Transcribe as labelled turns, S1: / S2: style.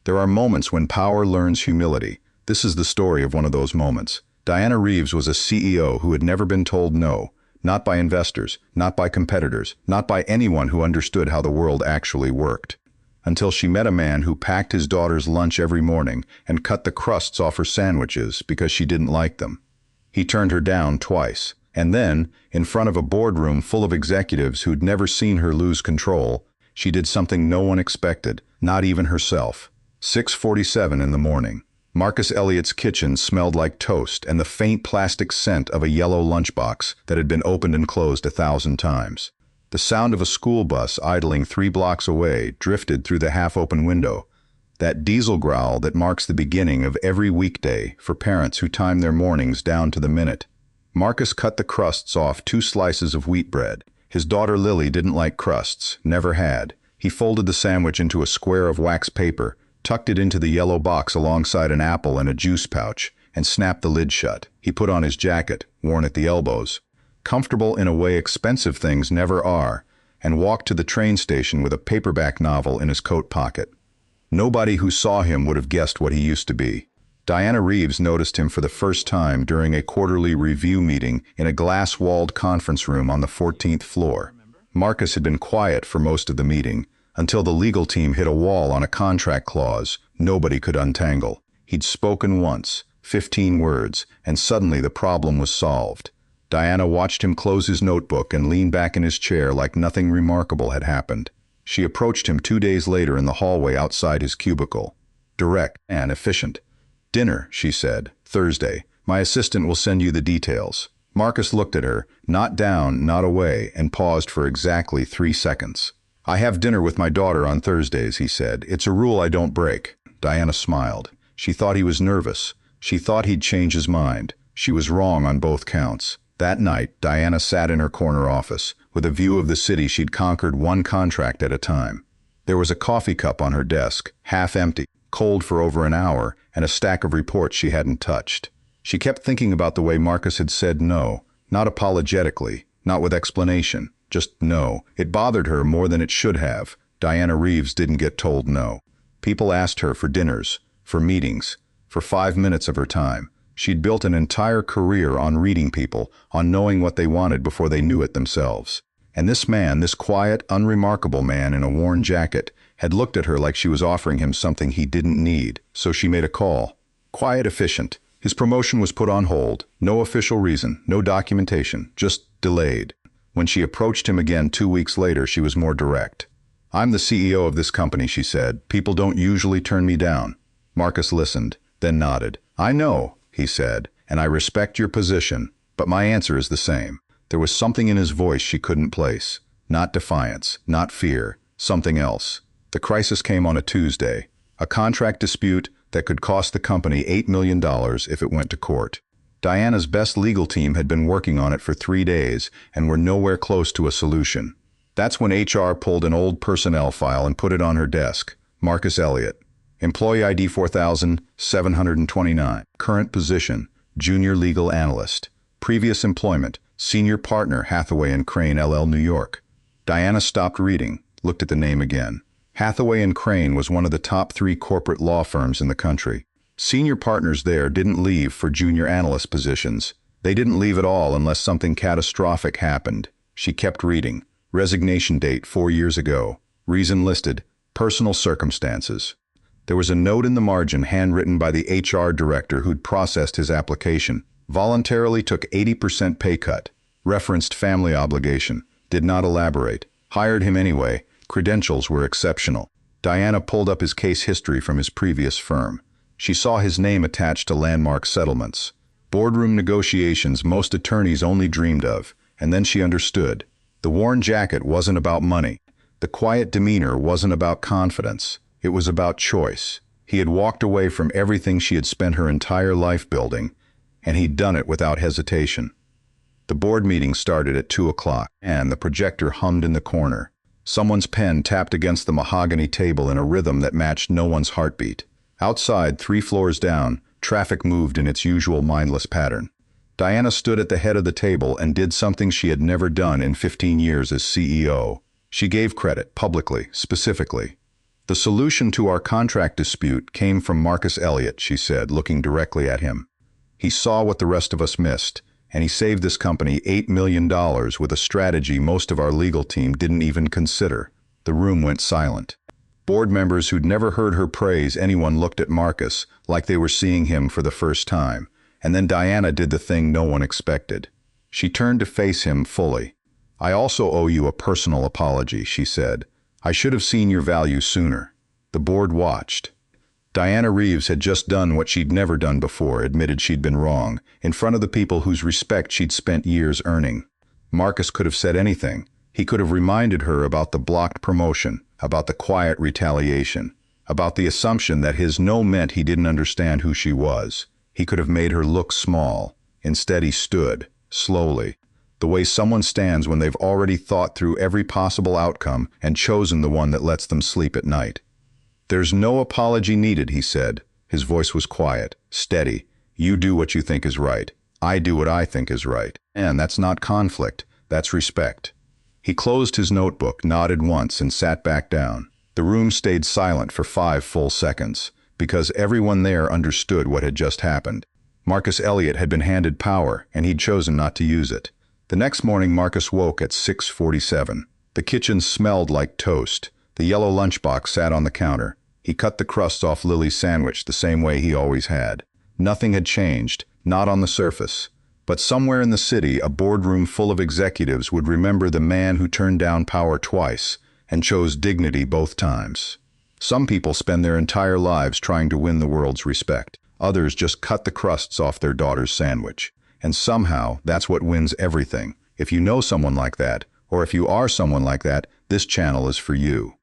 S1: There are moments when power learns humility. This is the story of one of those moments. Diana Reeves was a CEO who had never been told no, not by investors, not by competitors, not by anyone who understood how the world actually worked. Until she met a man who packed his daughter's lunch every morning and cut the crusts off her sandwiches because she didn't like them. He turned her down twice. And then, in front of a boardroom full of executives who'd never seen her lose control, she did something no one expected, not even herself. 6:47 in the morning. Marcus Elliott's kitchen smelled like toast and the faint plastic scent of a yellow lunchbox that had been opened and closed 1,000 times. The sound of a school bus idling 3 blocks away drifted through the half-open window, that diesel growl that marks the beginning of every weekday for parents who time their mornings down to the minute. Marcus cut the crusts off 2 slices of wheat bread. His daughter Lily didn't like crusts, never had. He folded the sandwich into a square of wax paper, tucked it into the yellow box alongside an apple and a juice pouch, and snapped the lid shut. He put on his jacket, worn at the elbows, comfortable in a way expensive things never are, and walked to the train station with a paperback novel in his coat pocket. Nobody who saw him would have guessed what he used to be. Diana Reeves noticed him for the first time during a quarterly review meeting in a glass-walled conference room on the 14th floor. Marcus had been quiet for most of the meeting, until the legal team hit a wall on a contract clause nobody could untangle. He'd spoken once, 15 words, and suddenly the problem was solved. Diana watched him close his notebook and lean back in his chair like nothing remarkable had happened. She approached him 2 days later in the hallway outside his cubicle. Direct and efficient. "Dinner," she said, "Thursday. My assistant will send you the details." Marcus looked at her, not down, not away, and paused for exactly 3 seconds. "I have dinner with my daughter on Thursdays," he said. "It's a rule I don't break." Diana smiled. She thought he was nervous. She thought he'd change his mind. She was wrong on both counts. That night, Diana sat in her corner office, with a view of the city she'd conquered one contract at a time. There was a coffee cup on her desk, half empty, cold for over an hour, and a stack of reports she hadn't touched. She kept thinking about the way Marcus had said no, not apologetically, not with explanation, just no. It bothered her more than it should have. Diana Reeves didn't get told no. People asked her for dinners, for meetings, for 5 minutes of her time. She'd built an entire career on reading people, on knowing what they wanted before they knew it themselves. And this man, this quiet, unremarkable man in a worn jacket, had looked at her like she was offering him something he didn't need, so she made a call. Quiet, efficient. His promotion was put on hold. No official reason, no documentation, just delayed. When she approached him again 2 weeks later, she was more direct. "I'm the CEO of this company," she said. "People don't usually turn me down." Marcus listened, then nodded. "I know," he said, "and I respect your position, but my answer is the same." There was something in his voice she couldn't place. Not defiance, not fear, something else. The crisis came on a Tuesday, a contract dispute that could cost the company $8 million if it went to court. Diana's best legal team had been working on it for 3 days and were nowhere close to a solution. That's when HR pulled an old personnel file and put it on her desk. Marcus Elliott. Employee ID 4729. Current position, junior legal analyst. Previous employment, senior partner, Hathaway and Crane LL, New York. Diana stopped reading, looked at the name again. Hathaway and Crane was one of the top 3 corporate law firms in the country. Senior partners there didn't leave for junior analyst positions. They didn't leave at all unless something catastrophic happened. She kept reading. Resignation date 4 years ago. Reason listed, personal circumstances. There was a note in the margin handwritten by the HR director who'd processed his application. Voluntarily took 80% pay cut. Referenced family obligation. Did not elaborate. Hired him anyway. Credentials were exceptional. Diana pulled up his case history from his previous firm. She saw his name attached to landmark settlements. Boardroom negotiations most attorneys only dreamed of. And then she understood. The worn jacket wasn't about money. The quiet demeanor wasn't about confidence. It was about choice. He had walked away from everything she had spent her entire life building, and he'd done it without hesitation. The board meeting started at 2 o'clock, and the projector hummed in the corner. Someone's pen tapped against the mahogany table in a rhythm that matched no one's heartbeat. Outside, 3 floors down, traffic moved in its usual mindless pattern. Diana stood at the head of the table and did something she had never done in 15 years as CEO. She gave credit, publicly, specifically. The solution to our contract dispute came from Marcus Elliott, she said, looking directly at him. He saw what the rest of us missed, and he saved this company $8 million with a strategy most of our legal team didn't even consider. The room went silent. Board members who'd never heard her praise anyone looked at Marcus like they were seeing him for the first time, and then Diana did the thing no one expected. She turned to face him fully. "I also owe you a personal apology," she said. "I should have seen your value sooner." The board watched. Diana Reeves had just done what she'd never done before, admitted she'd been wrong, in front of the people whose respect she'd spent years earning. Marcus could have said anything. He could have reminded her about the blocked promotion, about the quiet retaliation, about the assumption that his no meant he didn't understand who she was. He could have made her look small. Instead, he stood, slowly, the way someone stands when they've already thought through every possible outcome and chosen the one that lets them sleep at night. "There's no apology needed," he said. His voice was quiet, steady. "You do what you think is right. I do what I think is right. And that's not conflict. That's respect." He closed his notebook, nodded once, and sat back down. The room stayed silent for 5 full seconds, because everyone there understood what had just happened. Marcus Elliott had been handed power, and he'd chosen not to use it. The next morning, Marcus woke at 6:47. The kitchen smelled like toast. The yellow lunchbox sat on the counter. He cut the crusts off Lily's sandwich the same way he always had. Nothing had changed, not on the surface. But somewhere in the city, a boardroom full of executives would remember the man who turned down power twice and chose dignity both times. Some people spend their entire lives trying to win the world's respect. Others just cut the crusts off their daughter's sandwich. And somehow, that's what wins everything. If you know someone like that, or if you are someone like that, this channel is for you.